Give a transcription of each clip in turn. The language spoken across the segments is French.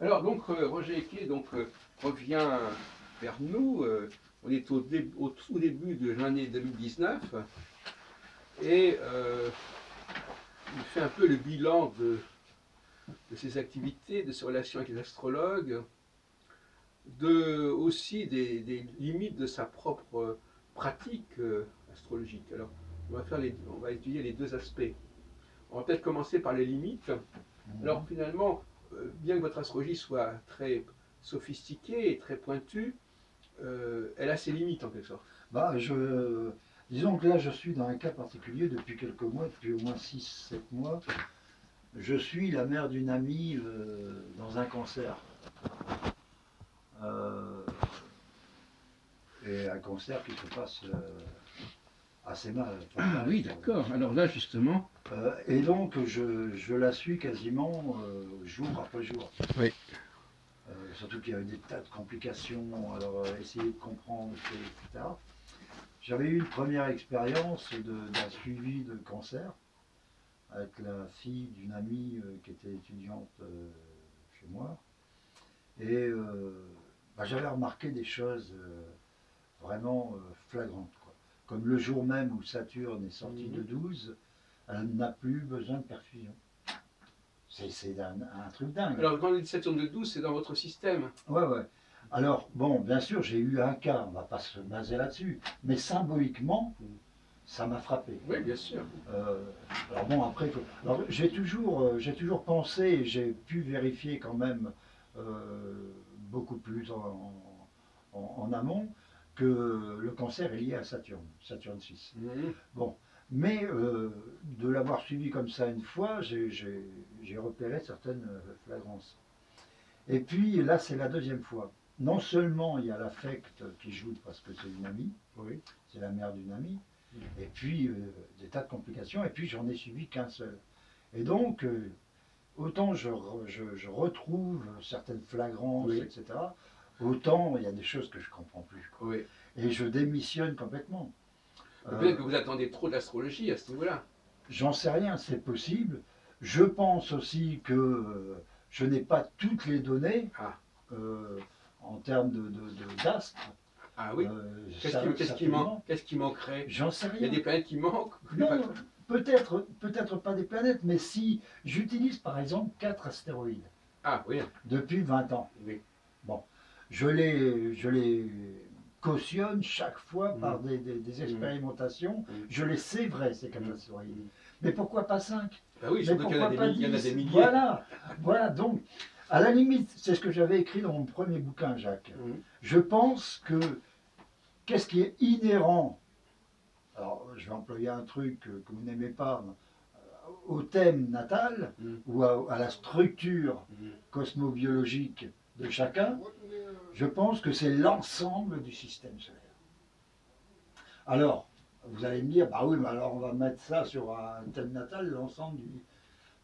Alors donc Roger Ecquet revient vers nous. On est au tout début de l'année 2019 et il fait un peu le bilan de ses activités, de ses relations avec les astrologues, aussi des limites de sa propre pratique astrologique. Alors on va étudier les deux aspects. On va peut-être commencer par les limites. Alors finalement, bien que votre astrologie soit très sophistiquée et très pointue, elle a ses limites en quelque sorte. Disons que là, je suis dans un cas particulier depuis quelques mois, depuis au moins 6 7 mois. Je suis la mère d'une amie dans un cancer. Euh, et un cancer qui se passe assez mal. Enfin, Ah oui, d'accord. Alors là, justement. Et donc, je la suis quasiment jour après jour. Oui. Surtout qu'il y a eu des tas de complications, alors essayer de comprendre, etc. J'avais eu une première expérience d'un suivi de cancer avec la fille d'une amie qui était étudiante chez moi. Et j'avais remarqué des choses vraiment flagrantes, quoi. Comme le jour même où Saturne est sorti de 12, elle n'a plus besoin de perfusion. C'est un truc dingue. Alors quand on dit Saturne de 12, c'est dans votre système. Ouais, ouais. Alors, bon, bien sûr, j'ai eu un cas, on ne va pas se baser là-dessus, mais symboliquement, ça m'a frappé. Oui, bien sûr. Euh, alors bon, après, j'ai toujours pensé, et j'ai pu vérifier quand même beaucoup plus en amont, que le cancer est lié à Saturne, Saturne 6. Mhm. Bon, mais de l'avoir suivi comme ça une fois, j'ai repéré certaines flagrances. Et puis là, c'est la deuxième fois. Non seulement il y a l'affect qui joue parce que c'est une amie, Oui. c'est la mère d'une amie, et puis des tas de complications, et puis j'en ai suivi qu'un seul. Et donc, autant je retrouve certaines flagrances, Oui. etc., autant il y a des choses que je ne comprends plus, quoi. Oui. Et je démissionne complètement. Peut-être que vous attendez trop d'astrologie à ce niveau-là. J'en sais rien, c'est possible. Je pense aussi que je n'ai pas toutes les données Ah, euh, en termes d'astres. ah oui. Qu'est-ce qui manquerait? J'en sais Il y a rien. des planètes qui manquent? Non, peut-être pas des planètes, mais si j'utilise par exemple 4 astéroïdes Ah oui. depuis 20 ans. Oui. Bon, je les cautionne chaque fois par des expérimentations. Je les sais vrais, ces 4 astéroïdes. Mais pourquoi pas 5? Bah oui, Mais surtout qu'il y en a pourquoi pas il y en a des 10? milliers. Voilà, voilà. Donc, à la limite, c'est ce que j'avais écrit dans mon premier bouquin, Jacques. Je pense que qu'est-ce qui est inhérent, alors je vais employer un truc que vous n'aimez pas, au thème natal ou à la structure cosmobiologique de chacun, je pense que c'est l'ensemble du système solaire. Alors, vous allez me dire, bah oui, mais alors on va mettre ça sur un thème natal, l'ensemble du.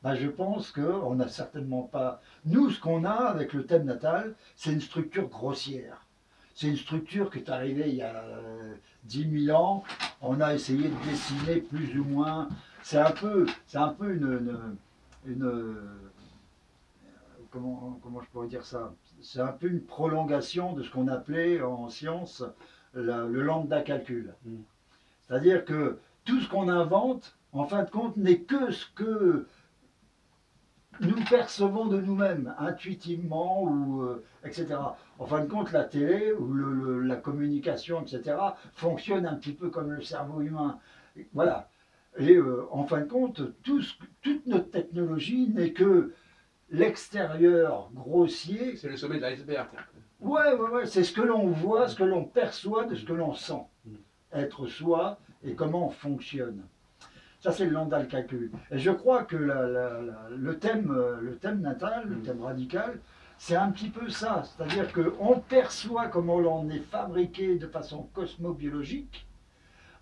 Bah, je pense qu'on n'a certainement pas. Nous, ce qu'on a avec le thème natal, c'est une structure grossière. C'est une structure qui est arrivée il y a 10 000 ans. On a essayé de dessiner plus ou moins. C'est un peu une comment je pourrais dire ça. C'est un peu une prolongation de ce qu'on appelait en science le lambda calcul. C'est-à-dire que tout ce qu'on invente, en fin de compte, n'est que ce que nous percevons de nous-mêmes, intuitivement, ou, etc. En fin de compte, la télé ou la communication, etc., fonctionne un petit peu comme le cerveau humain. Voilà. Et en fin de compte, toute notre technologie n'est que l'extérieur grossier. C'est le sommet de l'iceberg. Ouais, ouais, ouais, c'est ce que l'on voit, ce que l'on perçoit de ce que l'on sent. Être soi et comment on fonctionne. Ça, c'est le lambda calcul. Et je crois que le thème natal, le thème radical, c'est un petit peu ça. C'est-à-dire qu'on perçoit comment l'on est fabriqué de façon cosmobiologique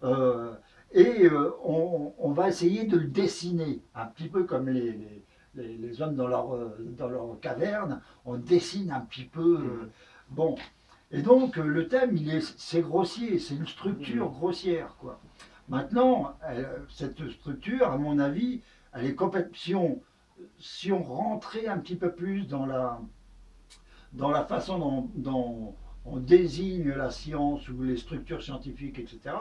euh, et on va essayer de le dessiner, un petit peu comme les hommes dans leur caverne, on dessine un petit peu. Bon. Et donc, le thème, c'est grossier, c'est une structure grossière, quoi. Maintenant, cette structure, à mon avis, elle est complète. Si on rentrait un petit peu plus dans la façon dont on désigne la science ou les structures scientifiques, etc.,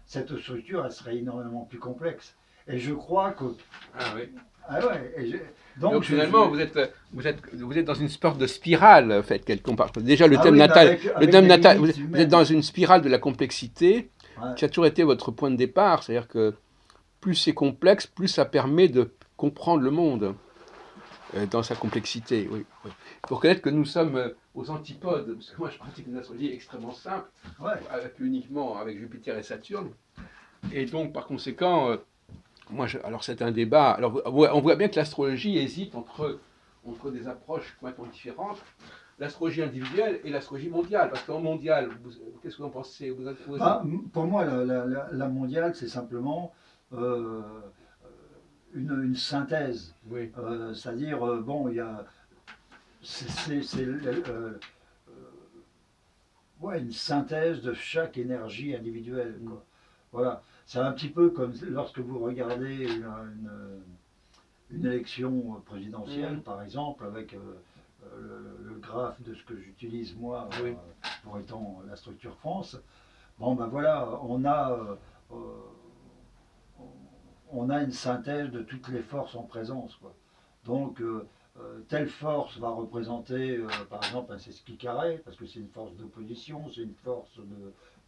cette structure, elle serait énormément plus complexe. Et je crois que... Ah oui. Ah ouais, Donc donc finalement, vous êtes dans une sorte de spirale, en fait, quelque part. Déjà, le ah thème oui, mais natal, le avec thème des natal, limites vous êtes dans humaines. une spirale de la complexité Ouais. qui a toujours été votre point de départ. C'est-à-dire que plus c'est complexe, plus ça permet de comprendre le monde dans sa complexité. Oui, oui. Il faut reconnaître que nous sommes aux antipodes, parce que moi je pratique une astrologie extrêmement simple, Ouais. avec uniquement avec Jupiter et Saturne. Et donc par conséquent, alors c'est un débat. Alors on voit bien que l'astrologie hésite entre des approches complètement différentes, l'astrologie individuelle et l'astrologie mondiale. Parce qu'en mondial, qu'est-ce que vous en pensez? Bah, pour moi, la mondiale, c'est simplement euh, une synthèse. Oui. C'est-à-dire, bon, il y a. C'est ouais, une synthèse de chaque énergie individuelle, Mm. quoi. Voilà. C'est un petit peu comme lorsque vous regardez une élection présidentielle, Mm. par exemple, avec le graphe de ce que j'utilise moi Oui. pour étant la structure France. Bon, ben voilà, euh, on a une synthèse de toutes les forces en présence, quoi. Donc, telle force va représenter, par exemple, un sesqui carré, parce que c'est une force d'opposition, c'est une force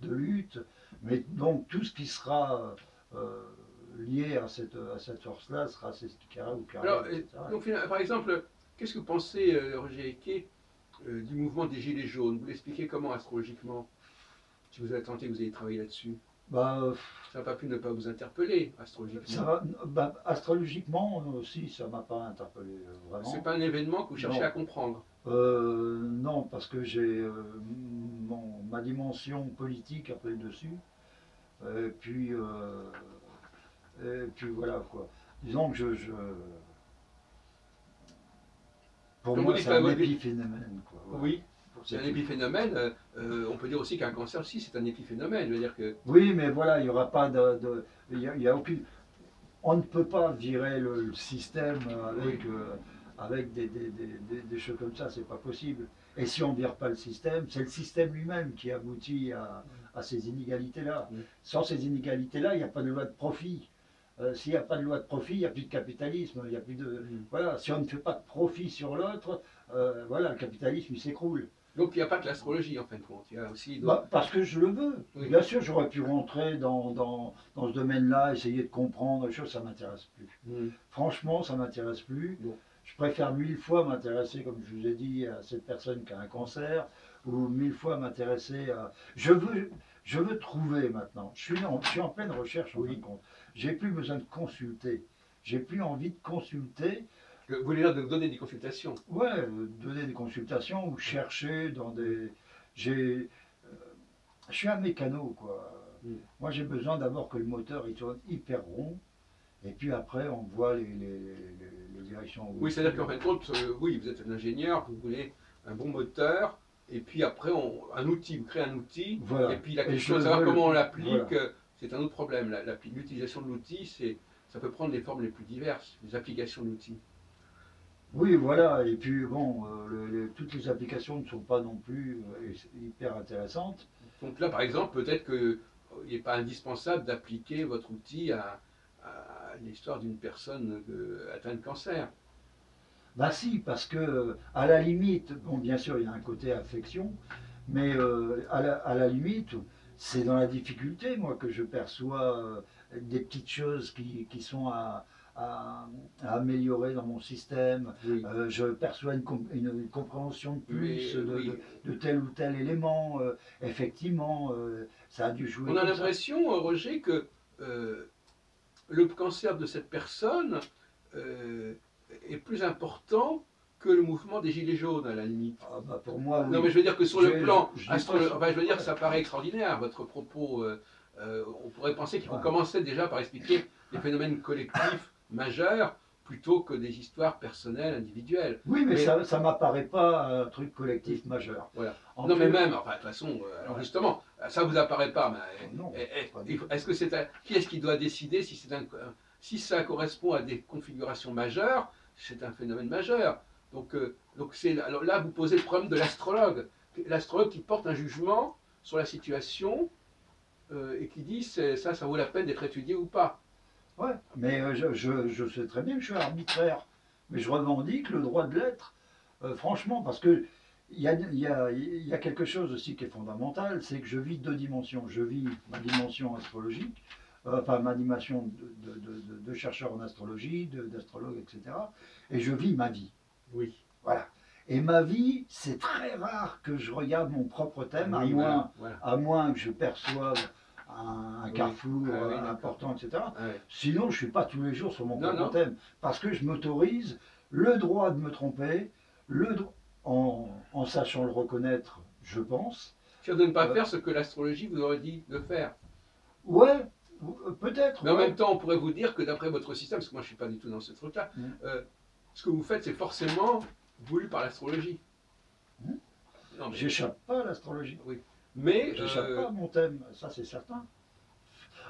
de lutte, mais donc tout ce qui sera lié à cette force-là sera sesqui carré ou carré, Alors, etc. donc, par exemple, qu'est-ce que vous pensez, Roger Eke, du mouvement des Gilets jaunes? Vous l'expliquez comment astrologiquement? Si vous avez tenté, vous avez travaillé là-dessus. Bah, Ça n'a pas pu ne pas vous interpeller ça astrologiquement. va, bah, astrologiquement aussi, ça m'a pas interpellé C'est vraiment. pas un événement que vous cherchez à Non, comprendre. non, parce que j'ai ma dimension politique a pris le dessus. Et puis, voilà quoi. Disons que pour Comme vous moi, dites, c'est un épiphénomène, quoi. Voilà. oui, c'est C'est un tout. épiphénomène. On peut dire aussi qu'un cancer aussi, c'est un épiphénomène. Je veux dire que. Oui, mais voilà, il n'y aura pas il y a aucune. On ne peut pas virer le système Oui. avec des choses comme ça, c'est pas possible. Et si on ne vire pas le système, c'est le système lui-même qui aboutit à ces inégalités-là. Mm. Sans ces inégalités-là, il n'y a pas de loi de profit. S'il n'y a pas de loi de profit, il n'y a plus de capitalisme. Il y a plus de, Mm. voilà, si on ne fait pas de profit sur l'autre, voilà, le capitalisme il s'écroule. Donc il n'y a pas que l'astrologie en fin de compte. Il y a aussi d'autres. Bah, parce que je le veux. Oui. Bien sûr, j'aurais pu rentrer dans ce domaine-là, essayer de comprendre les choses, ça ne m'intéresse plus. Mm. Franchement, ça ne m'intéresse plus. Bon. Je préfère mille fois m'intéresser, comme je vous ai dit, à cette personne qui a un cancer, ou mille fois m'intéresser à... Je veux trouver maintenant. Je suis en pleine recherche en fin de Oui. compte. J'ai plus besoin de consulter. J'ai plus envie de consulter. Vous voulez dire de donner des consultations? Ouais, donner des consultations ou chercher dans des... J'ai, je suis un mécano, quoi. Mm. Moi, j'ai besoin d'abord que le moteur il tourne hyper rond, et puis après, on voit les directions où Oui, il c'est-à-dire tire. qu'en fin de compte, oui, vous êtes un ingénieur, vous voulez un bon moteur, et puis après, un outil, vous créez un outil, et Voilà. puis la Et question je de savoir veux le... comment on l'applique, Voilà. c'est un autre problème. L'utilisation de l'outil, ça peut prendre les formes les plus diverses, les applications de l'outil. Oui, voilà. Et puis, bon, toutes les applications ne sont pas non plus hyper intéressantes. Donc là, par exemple, peut-être qu'il n'est pas indispensable d'appliquer votre outil à l'histoire d'une personne atteinte de cancer. Bah si, parce que à la limite, bon, bien sûr, il y a un côté affection, mais à la limite, c'est dans la difficulté, moi, que je perçois des petites choses qui sont à améliorer dans mon système. Oui, Je perçois une compréhension de plus mais oui. de tel ou tel élément. Effectivement, ça a dû jouer On a comme ça. l'impression, Roger, que euh, le cancer de cette personne euh, est plus important que le mouvement des Gilets jaunes, à la limite. Ah, bah, pour moi, Non, mais oui. je veux dire que sur le plan Je dis pas ça. enfin, je veux dire que Ouais. ça paraît extraordinaire, votre propos. On pourrait penser qu'il faut Ouais. commencer déjà par expliquer les phénomènes collectifs majeurs plutôt que des histoires personnelles, individuelles. Oui, mais Mais ça m'apparaît pas un truc collectif majeur. voilà. En Non, mais plus, même, enfin, de toute façon, alors ouais. justement, ça vous apparaît pas, Oh non, mais pas du tout. est-ce que qui est-ce qui doit décider si si ça correspond à des configurations majeures, c'est un phénomène majeur. Alors là, vous posez le problème de l'astrologue. L'astrologue qui porte un jugement sur la situation et qui dit ça vaut la peine d'être étudié ou pas. Ouais, mais je sais très bien que je suis arbitraire, mais je revendique le droit de l'être, franchement, parce que il y a quelque chose aussi qui est fondamental, c'est que je vis deux dimensions. Je vis ma dimension astrologique, enfin ma dimension de chercheur en astrologie, d'astrologue, etc. Et je vis ma vie. Oui. Voilà. Et ma vie, c'est très rare que je regarde mon propre thème, Oui, voilà. à moins que je perçoive un Oui. carrefour Ah oui, important, etc. Ah ouais. Sinon, je ne suis pas tous les jours sur mon Non, propre non. thème, parce que je m'autorise le droit de me tromper, en sachant le reconnaître, je pense. C'est de ne pas Euh, faire ce que l'astrologie vous aurait dit de faire. ouais, peut-être, Mais en ouais. même temps, on pourrait vous dire que d'après votre système, parce que moi je ne suis pas du tout dans ce truc-là, Mm. ce que vous faites, c'est forcément voulu par l'astrologie. Mm. Non, mais J'échappe pas à l'astrologie. oui. Mais J'échappe pas à mon thème, ça c'est certain.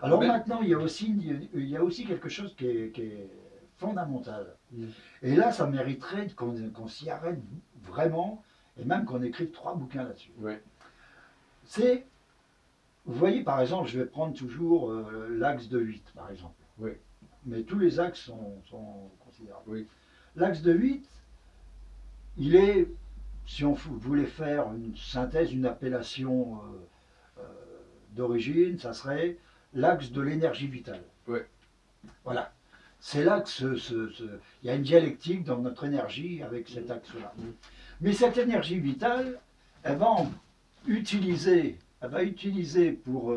Alors même. maintenant, il y a aussi quelque chose qui est fondamental. Mm. Et là, ça mériterait qu'on s'y arrête vraiment, et même qu'on écrive 3 bouquins là-dessus. Ouais. C'est, vous voyez, par exemple, je vais prendre toujours l'axe de 8, par exemple. Oui. Mais tous les axes sont considérables. Oui. L'axe de 8, il est, si on voulait faire une synthèse, une appellation d'origine, ça serait l'axe de l'énergie vitale. Ouais. Voilà. C'est là que il y a une dialectique dans notre énergie avec cet axe-là. Mm. Mais cette énergie vitale, elle va utiliser pour,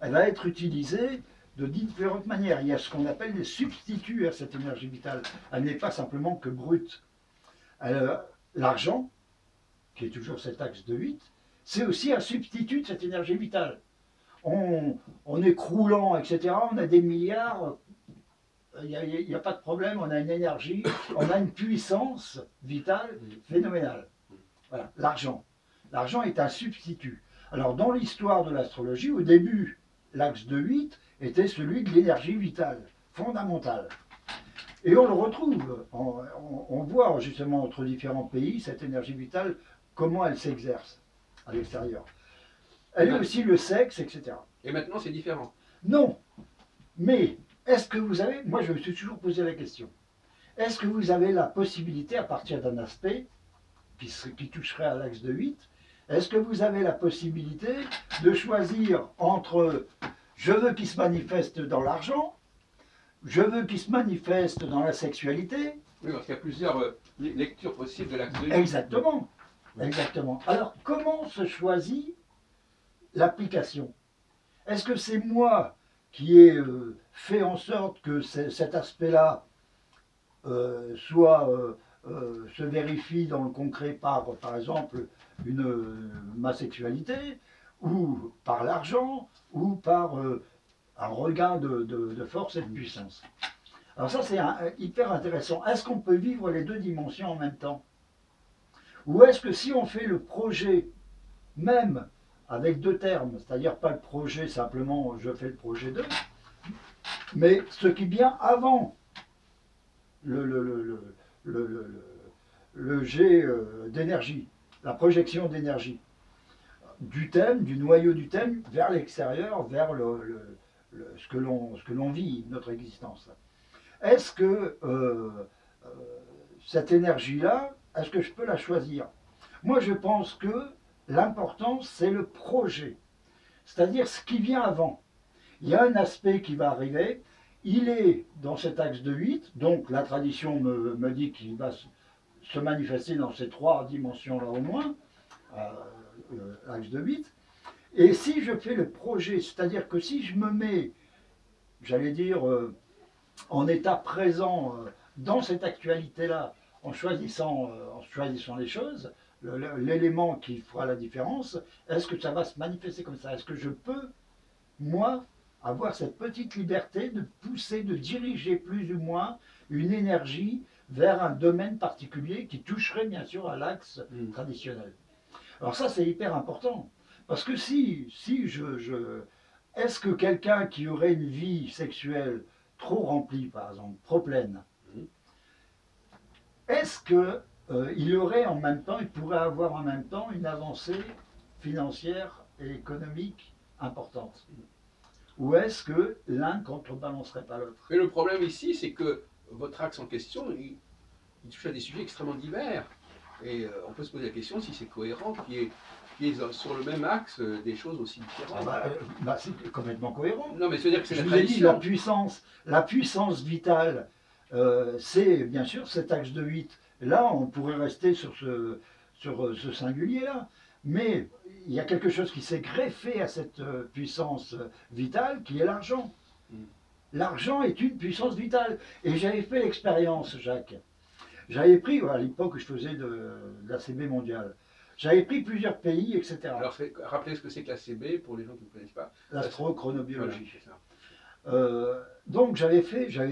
elle va être utilisée de différentes manières. Il y a ce qu'on appelle des substituts à cette énergie vitale. Elle n'est pas simplement que brute. L'argent, qui est toujours cet axe de 8, c'est aussi un substitut de cette énergie vitale. On est croulant, etc. On a des milliards, il n'y a pas de problème, on a une énergie, on a une puissance vitale phénoménale. Voilà, l'argent. L'argent est un substitut. Alors, dans l'histoire de l'astrologie, au début, l'axe de 8 était celui de l'énergie vitale, fondamentale. Et on le retrouve, on voit justement entre différents pays cette énergie vitale, comment elle s'exerce à l'extérieur. Elle est aussi le sexe, etc. Et maintenant, c'est différent. Non, mais est-ce que vous avez, moi je me suis toujours posé la question, est-ce que vous avez la possibilité, à partir d'un aspect qui toucherait à l'axe de 8, est-ce que vous avez la possibilité de choisir entre je veux qu'il se manifeste dans l'argent, je veux qu'il se manifeste dans la sexualité? Oui, parce qu'il y a plusieurs lectures possibles de l'axe de 8. Exactement, exactement. Alors comment se choisit l'application? Est-ce que c'est moi qui ai fait en sorte que cet aspect-là se vérifie dans le concret par exemple, ma sexualité, ou par l'argent, ou par un regain de force et de puissance? Alors ça, c'est hyper intéressant. Est-ce qu'on peut vivre les deux dimensions en même temps? Ou est-ce que si on fait le projet, même avec deux termes, c'est-à-dire pas le projet simplement je fais le projet 2, mais ce qui vient avant le, le, le, le, le jet d'énergie, la projection d'énergie du thème, du noyau du thème, vers l'extérieur, vers ce que l'on vit, notre existence. Est-ce que cette énergie-là, est-ce que je peux la choisir? Moi, je pense que l'important, c'est le projet, c'est-à-dire ce qui vient avant. Il y a un aspect qui va arriver, il est dans cet axe de 8, donc la tradition me dit qu'il va se manifester dans ces 3 dimensions-là au moins, axe de 8. Et si je fais le projet, c'est-à-dire que si je me mets, j'allais dire, en état présent dans cette actualité-là, en choisissant les choses, l'élément qui fera la différence, est-ce que ça va se manifester comme ça? Est-ce que je peux, moi, avoir cette petite liberté de pousser, de diriger plus ou moins une énergie vers un domaine particulier qui toucherait bien sûr à l'axe traditionnel? Alors ça, c'est hyper important. Parce que si est-ce que quelqu'un qui aurait une vie sexuelle trop remplie, par exemple, trop pleine, est-ce que il pourrait avoir en même temps une avancée financière et économique importante? Ou est-ce que l'un ne contrebalancerait pas l'autre? Mais le problème ici, c'est que votre axe en question, il touche à des sujets extrêmement divers. Et on peut se poser la question si c'est cohérent qu'il y ait sur le même axe des choses aussi différentes. C'est complètement cohérent. Non, mais c'est-à-dire que c'est Je la vous ai dit, tradition. la puissance vitale, c'est bien sûr cet axe de 8. Là, on pourrait rester sur ce singulier-là. Mais il y a quelque chose qui s'est greffé à cette puissance vitale, qui est l'argent. Mm. L'argent est une puissance vitale. Et j'avais fait l'expérience, Jacques. J'avais pris, à l'époque où je faisais de l'ACB mondiale, j'avais pris plusieurs pays, etc. Alors, rappelez ce que c'est que la CB pour les gens qui ne connaissent pas. L'astrochronobiologie. Voilà, Donc j'avais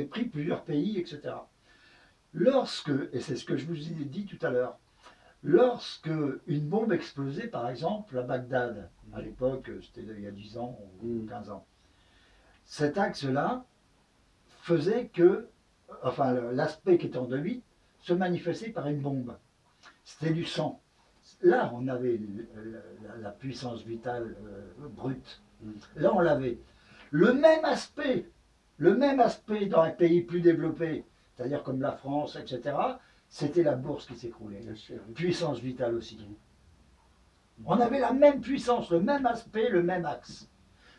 pris plusieurs pays, etc. Et c'est ce que je vous ai dit tout à l'heure, lorsque une bombe explosait, par exemple, à Bagdad, à l'époque, c'était il y a 10 ans ou 15 ans, cet axe-là faisait que, enfin, l'aspect qui était en 2,8 se manifestait par une bombe. C'était du sang. Là, on avait la puissance vitale brute. Là, on l'avait. Le même aspect dans un pays plus développé, c'est-à-dire comme la France, etc., c'était la bourse qui s'écroulait. Puissance vitale aussi. On avait la même puissance, le même aspect, le même axe,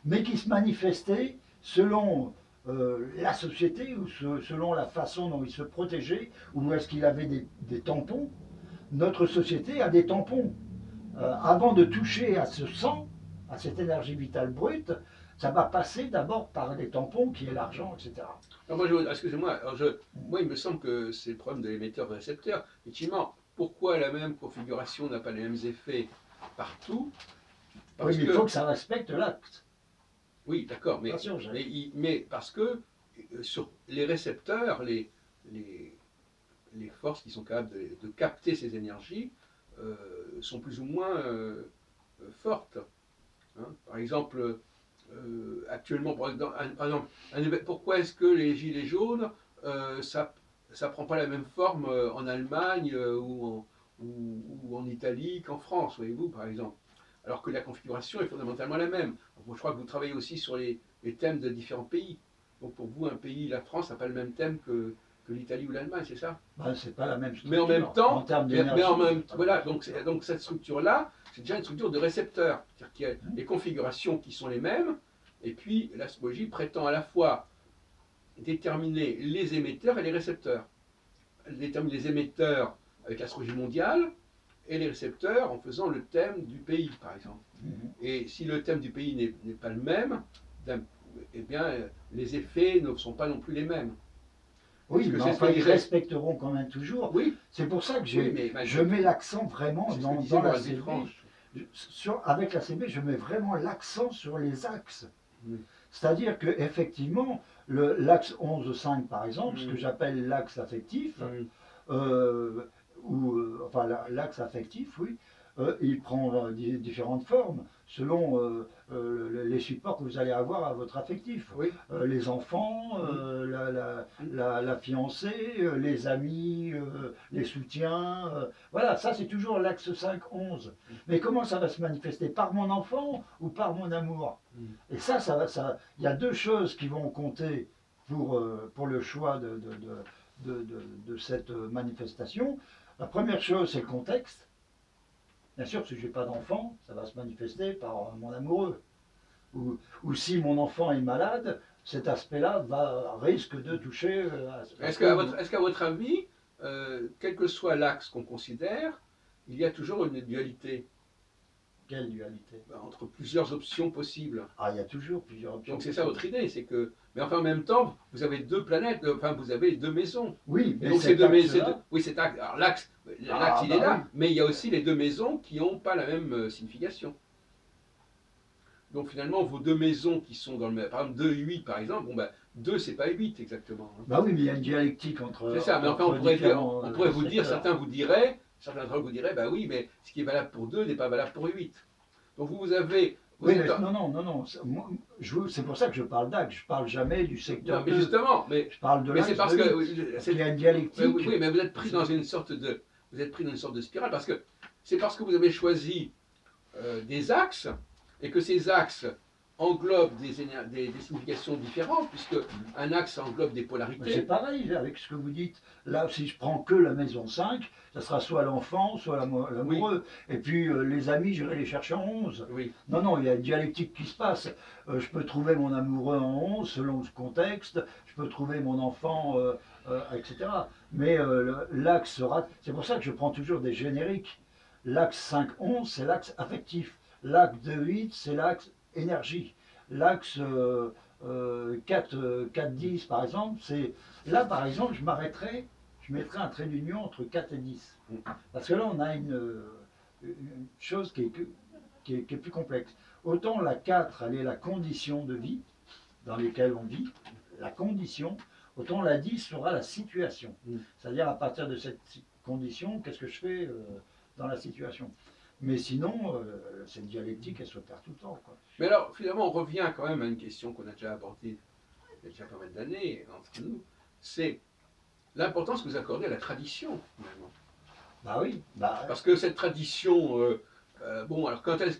mais qui se manifestait selon la société ou selon la façon dont il se protégeait, ou est-ce qu'il avait des tampons. Notre société a des tampons. Avant de toucher à ce sang, à cette énergie vitale brute, ça va passer d'abord par des tampons qui est l'argent, etc. Excusez-moi, moi il me semble que c'est le problème de l'émetteur-récepteur. Effectivement, pourquoi la même configuration n'a pas les mêmes effets partout? Oui, mais il faut que ça respecte l'acte. Oui, d'accord, mais parce que sur les récepteurs, les forces qui sont capables de capter ces énergies sont plus ou moins fortes. Hein. Par exemple, actuellement, pourquoi est-ce que les gilets jaunes, ça ne prend pas la même forme en Allemagne ou en Italie qu'en France, voyez-vous, par exemple, alors que la configuration est fondamentalement la même. Je crois que vous travaillez aussi sur les thèmes de différents pays. Donc pour vous, un pays, la France, n'a pas le même thème que l'Italie ou l'Allemagne, c'est ça? C'est pas la même structure. Mais en même temps, en termes d'énergie, voilà, donc cette structure-là, c'est déjà une structure de récepteur. C'est-à-dire qu'il y a les configurations qui sont les mêmes, et puis l'astrologie prétend à la fois déterminer les émetteurs et les récepteurs. Elle détermine les émetteurs avec l'astrologie mondiale, et les récepteurs en faisant le thème du pays, par exemple. Et si le thème du pays n'est pas le même, eh bien, les effets ne sont pas non plus les mêmes. Oui, mais enfin, ils respecteront quand même toujours. Oui. C'est pour ça que je mets l'accent vraiment dans la CB. Avec la CB, je mets vraiment l'accent sur les axes. C'est-à-dire qu'effectivement, l'axe 11-5, par exemple, ce que j'appelle l'axe affectif, l'axe affectif, oui, il prend différentes formes selon les supports que vous allez avoir à votre affectif. Oui. Les enfants, la fiancée, les amis, les soutiens. Voilà, ça c'est toujours l'axe 5-11. Mais comment ça va se manifester? Par mon enfant ou par mon amour? Et ça, il y a deux choses qui vont compter pour le choix de cette manifestation. La première chose, c'est le contexte. Bien sûr, si je n'ai pas d'enfant, ça va se manifester par mon amoureux. Ou si mon enfant est malade, cet aspect-là risque de toucher. Est-ce qu'à votre avis, quel que soit l'axe qu'on considère, il y a toujours une dualité? Quelle dualité? Entre plusieurs options possibles. Ah, il y a toujours plusieurs options. Donc c'est ça votre idée, c'est que. Mais enfin, en même temps, vous avez deux planètes, enfin, vous avez deux maisons. Oui, mais donc ces deux maisons. Oui, alors l'axe, il est là, oui. Mais il y a aussi les deux maisons qui n'ont pas la même signification. Donc finalement, vos deux maisons qui sont dans le même. Par exemple, 2 et 8, par exemple, bon, 2, c'est pas 8 exactement. Hein. Bah oui, mais il y a une dialectique entre. C'est ça, mais enfin, on pourrait vous dire, certains d'entre vous diraient, bah oui, mais ce qui est valable pour 2 n'est pas valable pour 8. Donc vous avez Vous Oui, êtes mais non. C'est pour ça que je parle d'axe. Je parle jamais du secteur non, mais 2. justement, Je parle de mais c'est l'axe parce de que 8. Parce c'est- qu'il y a une oui, dialectique. oui, mais vous êtes pris dans une sorte de vous êtes pris dans une sorte de spirale parce que c'est parce que vous avez choisi des axes et que ces axes englobent des significations différentes puisque un axe englobe des Mais c'est polarités. pareil avec ce que vous dites. Là, si je prends que la maison 5, ça sera soit l'enfant, soit Oui, l'amoureux. Et puis les amis, j'irai les chercher en 11. oui. Non, il y a une dialectique qui se passe. Je peux trouver mon amoureux en 11 selon le contexte. Je peux trouver mon enfant, etc. Mais l'axe sera. C'est pour ça que je prends toujours des génériques. L'axe 5-11, c'est l'axe affectif. L'axe 2-8, c'est l'axe énergie. L'axe 4-10, par exemple, c'est. Là, par exemple, je mettrais un trait d'union entre 4 et 10. Parce que là, on a une chose qui est plus complexe. Autant la 4, elle est la condition de vie dans laquelle on vit, la condition, autant la 10 sera la situation. C'est-à-dire, à partir de cette condition, qu'est-ce que je fais dans la situation. Mais sinon, cette dialectique, elle s'opère tout le temps, quoi. Mais alors, finalement, on revient quand même à une question qu'on a déjà abordée il y a déjà pas mal d'années entre nous. C'est l'importance que vous accordez à la tradition, finalement. Bah oui, Parce que cette tradition, bon, alors quand est-ce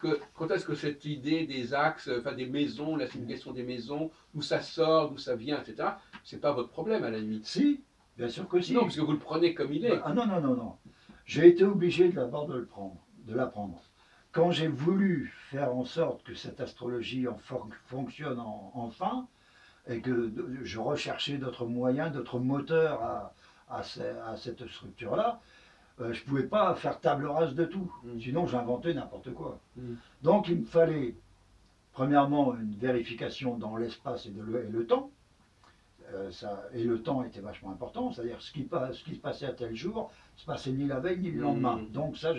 que cette idée des axes, enfin des maisons, la signification des maisons, d'où ça sort, d'où ça vient, etc., c'est pas votre problème à la limite. si, bien sûr que si. Non, parce que vous le prenez comme il est. Ah non. J'ai été obligé d'abord de l'apprendre. Quand j'ai voulu faire en sorte que cette astrologie fonctionne enfin, et que je recherchais d'autres moyens, d'autres moteurs à cette structure-là, je ne pouvais pas faire table rase de tout. Sinon, j'inventais n'importe quoi. Donc, il me fallait, premièrement, une vérification dans l'espace et le temps. Et le temps était vachement important, c'est-à-dire ce qui se passait à tel jour, se passait ni la veille ni le lendemain. Donc ça,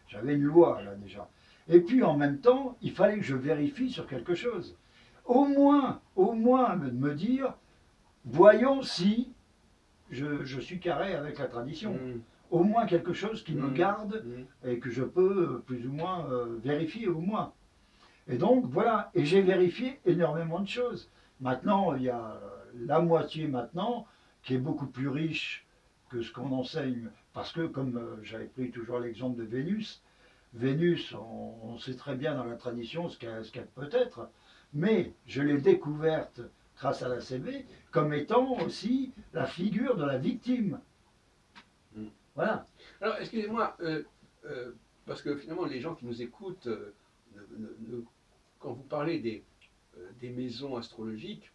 j'avais une loi là déjà. Et puis en même temps, il fallait que je vérifie sur quelque chose. Au moins me dire, voyons si je suis carré avec la tradition. Au moins quelque chose qui me garde et que je peux plus ou moins vérifier au moins. Et donc voilà, et j'ai vérifié énormément de choses. Maintenant, il y a la moitié maintenant qui est beaucoup plus riche que ce qu'on enseigne. Parce que comme j'avais pris toujours l'exemple de Vénus, Vénus, on sait très bien dans la tradition ce qu'elle peut être, mais je l'ai découverte grâce à la CB comme étant aussi la figure de la victime. Voilà. Alors, excusez-moi, parce que finalement, les gens qui nous écoutent, quand vous parlez des maisons astrologiques,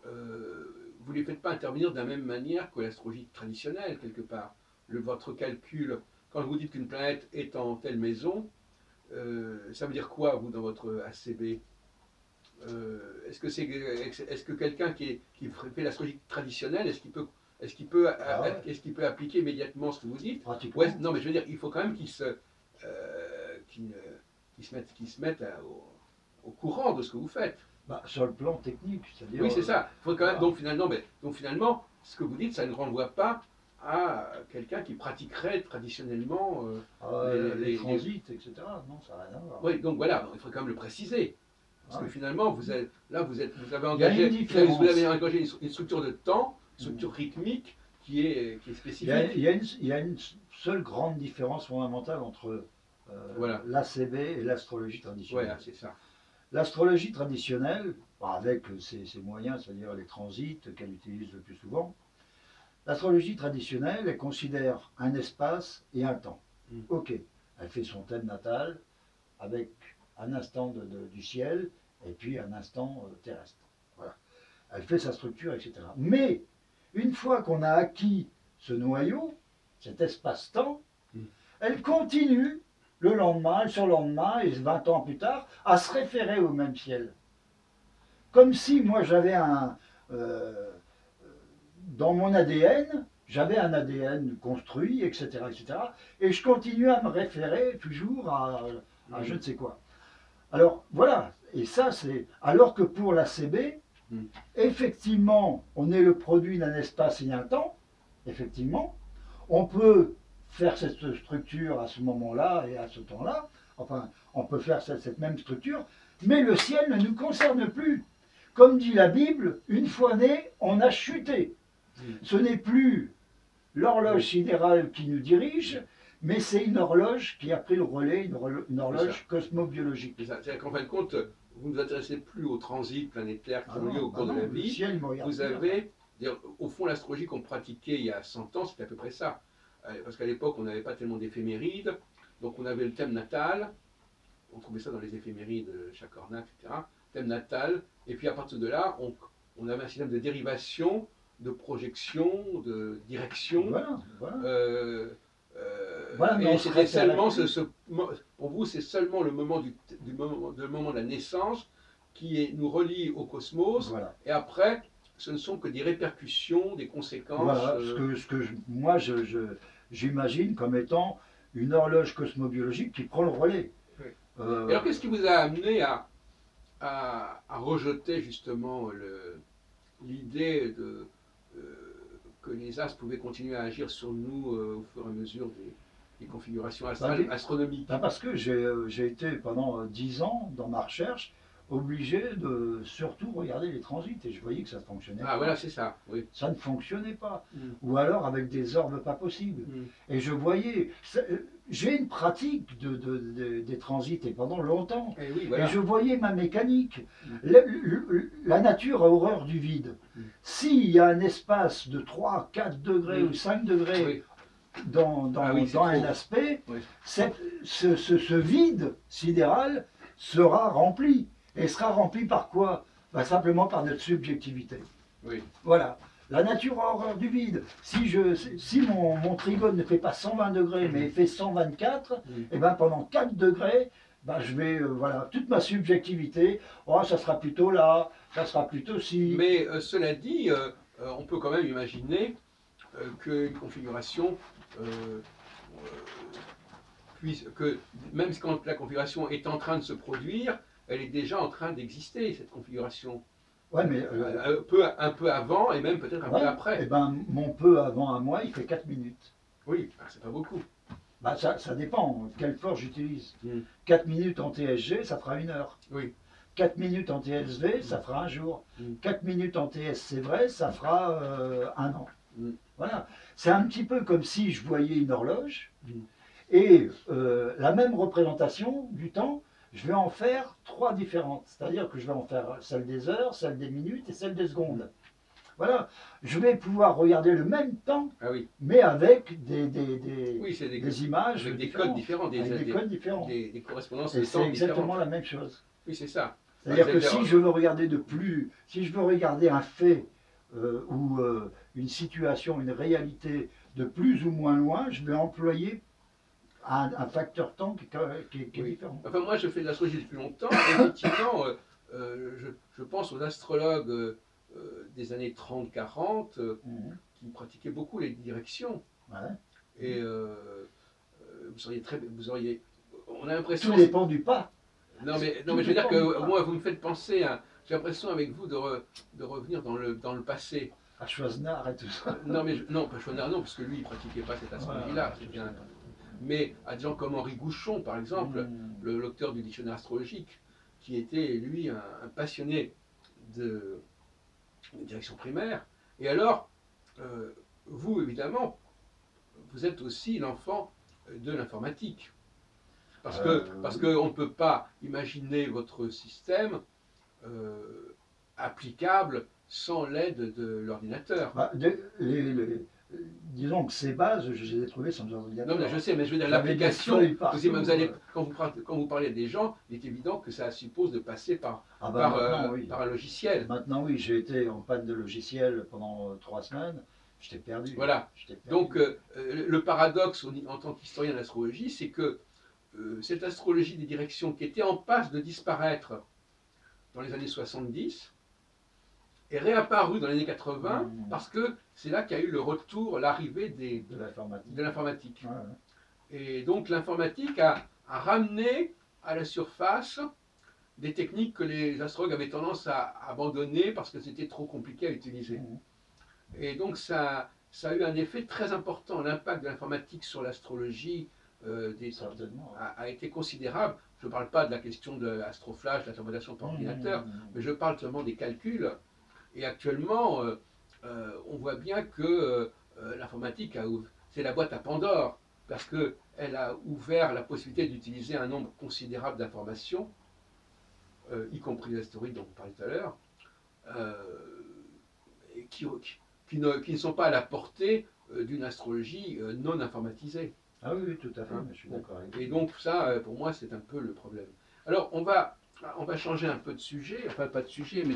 vous ne les faites pas intervenir de la même manière que l'astrologie traditionnelle, quelque part. Votre calcul, quand vous dites qu'une planète est en telle maison, ça veut dire quoi, vous, dans votre ACB est-ce que quelqu'un qui fait l'astrologie traditionnelle, est-ce qu'il peut appliquer immédiatement ce que vous dites Pratiquement. Ouais, non, mais je veux dire, il faut quand même qu'il se mette au courant de ce que vous faites. Sur le plan technique, c'est-à-dire. Oui, c'est ça. Faut quand même, Voilà. donc finalement, ce que vous dites, ça ne renvoie pas à quelqu'un qui pratiquerait traditionnellement Les transits, etc. Non, ça n'a rien à voir. Oui, donc voilà, il faut quand même le préciser. Parce que finalement, vous avez Il y a une engagé, différence. vous avez engagé une structure de temps, une structure rythmique qui est spécifique. Il y a une seule grande différence fondamentale entre Voilà. l'ACB et l'astrologie traditionnelle. Voilà, c'est ça. L'astrologie traditionnelle, avec ses moyens, c'est-à-dire les transits qu'elle utilise le plus souvent, l'astrologie traditionnelle, elle considère un espace et un temps. Ok, elle fait son thème natal avec un instant du ciel et puis un instant terrestre. Voilà. Elle fait sa structure, etc. Mais une fois qu'on a acquis ce noyau, cet espace-temps, elle continue le lendemain, le surlendemain et 20 ans plus tard à se référer au même ciel. Comme si moi j'avais dans mon ADN, j'avais un ADN construit, etc., etc. Et je continue à me référer toujours à je ne sais quoi. Alors voilà, et ça c'est. Alors que pour la CB, effectivement, on est le produit d'un espace et d'un temps, effectivement. On peut faire cette structure à ce moment-là et à ce temps-là. Enfin, on peut faire cette même structure, mais le ciel ne nous concerne plus. Comme dit la Bible, une fois né, on a chuté. Ce n'est plus l'horloge sidérale qui nous dirige, mais c'est une horloge qui a pris le relais, une horloge cosmobiologique. C'est-à-dire qu'en fin de compte, vous ne vous intéressez plus aux transits planétaires qui ont lieu au cours de la Le vie. ciel, il me regarde Vous plus, avez, au fond, l'astrologie qu'on pratiquait il y a 100 ans, c'était à peu près ça. Parce qu'à l'époque, on n'avait pas tellement d'éphémérides, donc on avait le thème natal, on trouvait ça dans les éphémérides, Chacornac, etc. Thème natal, et puis à partir de là, on avait un système de dérivation, de projection, de direction. Voilà, voilà. Et c'était seulement pour vous, c'est seulement le moment moment de la naissance qui nous relie au cosmos. Voilà. Et après, ce ne sont que des répercussions, des conséquences. Voilà, moi j'imagine comme étant une horloge cosmobiologique qui prend le relais. Oui. Et alors, qu'est-ce qui vous a amené à rejeter justement l'idée que les astres pouvaient continuer à agir sur nous au fur et à mesure des configurations astronomiques? Parce que j'ai été pendant 10 ans dans ma recherche obligé de surtout regarder les transits et je voyais que ça ne fonctionnait pas. Ah voilà, c'est ça, oui. Ça ne fonctionnait pas. Ou alors avec des orbes pas possibles. Et je voyais, j'ai une pratique des transits et pendant longtemps. Et, oui, voilà. Et je voyais ma mécanique. La nature a horreur du vide. S'il y a un espace de 3, 4 degrés ou 5 degrés dans un aspect, ce vide sidéral sera rempli. Et sera rempli par quoi? Simplement par notre subjectivité. Oui. Voilà. La nature a horreur du vide. Si mon trigone ne fait pas 120 degrés, mais il fait 124, et ben pendant 4 degrés, je vais, voilà, toute ma subjectivité, ça sera plutôt là, ça sera plutôt ci. Mais cela dit, on peut quand même imaginer qu'une configuration que même quand la configuration est en train de se produire, elle est déjà en train d'exister, cette configuration. Ouais, mais un peu avant et même peut-être un peu après. Et ben, mon peu avant à moi, il fait 4 minutes. Oui, c'est pas beaucoup. Ça dépend, quelle force j'utilise. 4 minutes en TSG, ça fera 1 heure. Oui. 4 minutes en TSV, ça fera 1 jour. 4 minutes en TS, c'est vrai, ça fera 1 an. Voilà. C'est un petit peu comme si je voyais une horloge et la même représentation du temps, je vais en faire 3 différentes. C'est-à-dire que je vais en faire celle des heures, celle des minutes et celle des secondes. Voilà. Je vais pouvoir regarder le même temps, mais avec des images avec des codes différents, des correspondances de temps différentes. C'est exactement la même chose. Oui, c'est ça. C'est-à-dire que si je veux regarder si je veux regarder un fait ou une situation, une réalité de plus ou moins loin, je vais employer un facteur temps qui est différent. Enfin, moi, je fais de l'astrologie depuis longtemps. Effectivement, je pense aux astrologues des années 30-40 qui pratiquaient beaucoup les directions. Et vous auriez, on a l'impression. Tout dépend du pas. Non, mais je veux dire que moi, vous me faites penser à. J'ai l'impression avec vous de revenir dans le passé. À Choisenard et tout ça. Non, pas Choisenard, non, parce que lui, il ne pratiquait pas cette astrologie-là. Mais à des gens comme Henri Gouchon, par exemple, l'auteur du dictionnaire astrologique, qui était, lui, un passionné de direction primaire. Et alors, vous, évidemment, vous êtes aussi l'enfant de l'informatique. Parce qu'on ne peut pas imaginer votre système applicable sans l'aide de l'ordinateur. Disons que ces bases, je les ai trouvées sans ordinateur. Non, mais je sais, mais je veux dire l'application. Quand vous parlez à des gens, il est évident que ça suppose de passer par un logiciel. Maintenant, oui, j'ai été en panne de logiciel pendant 3 semaines. Je t'ai perdu. Voilà. Donc, le paradoxe en tant qu'historien de l'astrologie, c'est que cette astrologie des directions qui était en passe de disparaître dans les années 70 est réapparue dans les années 80 parce que c'est là qu'il y a eu le retour, l'arrivée de l'informatique. Et donc l'informatique a ramené à la surface des techniques que les astrologues avaient tendance à abandonner parce que c'était trop compliqué à utiliser. Et donc ça a eu un effet très important. L'impact de l'informatique sur l'astrologie Certainement. a été considérable. Je ne parle pas de la question de l'astroflash, de la thermodation par ordinateur, mais je parle seulement des calculs. Et actuellement, on voit bien que l'informatique, c'est la boîte à Pandore, parce qu'elle a ouvert la possibilité d'utiliser un nombre considérable d'informations, y compris les astéroïdes dont on parlait tout à l'heure, qui ne sont pas à la portée d'une astrologie non informatisée. Ah oui, tout à fait, Hein, je suis d'accord avec vous. et donc ça, pour moi, c'est un peu le problème. Alors, on va changer un peu de sujet, enfin pas de sujet, mais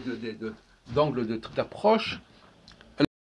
d'angle d'approche.